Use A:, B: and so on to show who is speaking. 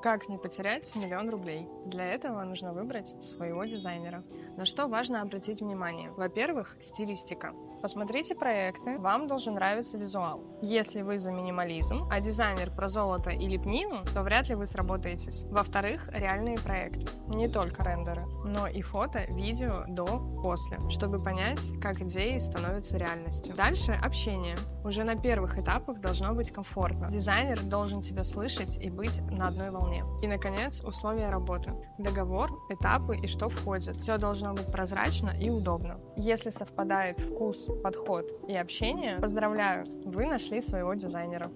A: Как не потерять 1 000 000 рублей? Для этого нужно выбрать своего дизайнера. На что важно обратить внимание? Во-первых, стилистика. Посмотрите проекты, вам должен нравиться визуал. Если вы за минимализм, а дизайнер про золото и лепнину, то вряд ли вы сработаетесь. Во-вторых, реальные проекты. Не только рендеры, но и фото, видео до, после, чтобы понять, как идеи становятся реальностью. Дальше общение. Уже на первых этапах должно быть комфортно. Дизайнер должен тебя слышать и быть на одной волне. И, наконец, условия работы. Договор, этапы и что входит. Все должно быть прозрачно и удобно. Если совпадает вкус, подход и общение, поздравляю, вы нашли своего дизайнера.